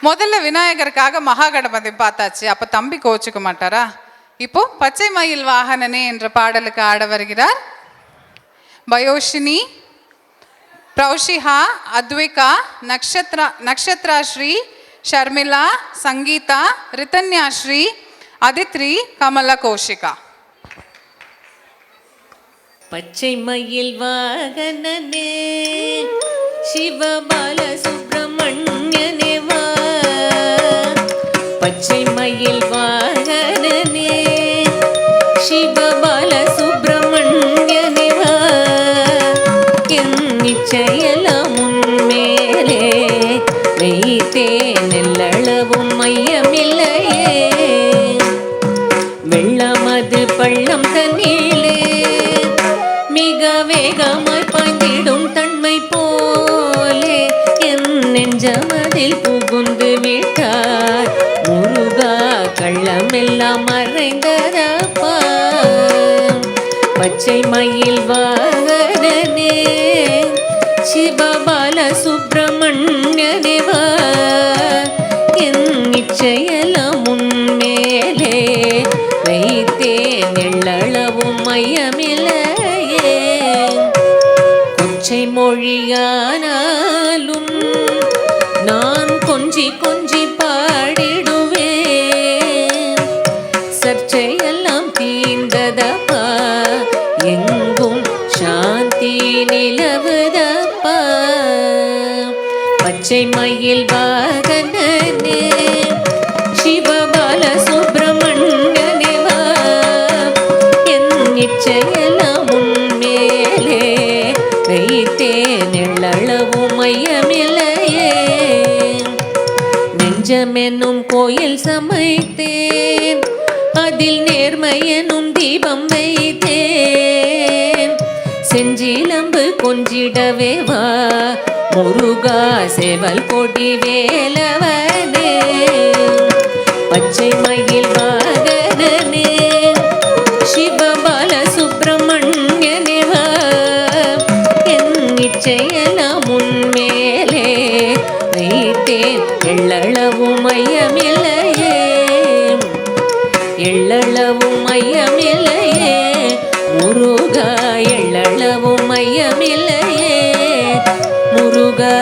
முதல்ல விநாயகருக்காக மகாகணபதி பார்த்தாச்சு. அப்ப தம்பி கோச்சுக்க மாட்டாரா? இப்போ பச்சை மயில் வாகனனே என்ற பாடலுக்கு ஆட வருகிறார் பயோஷினி, பிரௌஷிஹா, அத்விகா, நக்ஷத்ராஸ்ரீ, ஷர்மிளா, சங்கீதா, ரிதன்யாஸ்ரீ, அதித்ரி, கமல கோஷிகா. பச்சை மயில் வாகனனே சிவபால சுப்பிரமணியனே வா, பச்சை மயில் வாகனனே சிவபால சுப்பிரமணியனே வா, என் நிச்சயலாம் உன்மேலே வைத்தேன் எல்லளவும் மையமில்லையே, வெள்ளமது பள்ளம் தண்ணீலே மிக வேகமாய் பாய்ந்திடும் தன்மை போலே என் நெஞ்சமதில் புகுந்து விட்டார் முருகா, கள்ளமெல்லாம் மறைந்ததப்பா. பச்சை மயில் வாகனனே சிவபால சுப்பிரமணியனே வா, என் நிச்சயலாம் உன்மேலே வைத்தேன் எள்ளளவும் மையமில்லையே, கொச்சை மொழியானாலும் நான் கொஞ்சி கொஞ்சி பாடிடுவேன், சர்ச்சையெல்லாம் தீர்ந்ததப்பா, எங்கும் சாந்தி நிலவுதப்பா. பச்சை மயில் வாகனனே சிவபால சுப்பிரமணியனே வா, என் நிச்சயலாம் உன்மேலே வைத்தேன் எள்ளளவும் மையமில்லையே, நெஞ்சமெனும் கோயில் சமைத்தேன் அதில் நேர்மையெனும் தீபம் வைத்தேன், செஞ்சிலம்பு கொஞ்சிடவே வா முருகா, சேவல் கொடி வேலவனே. பச்சை மயில் வாகனனே சிவபால சுப்பிரமணியனே வா, என் நிச்சயலாம் உன்மேலே வைத்தேன் எள்ளளவும் மையமில்லையே, எள்ளளவும் மையமில்லையே முருகா, எள்ளளவும் மையமில்லையே முருகா.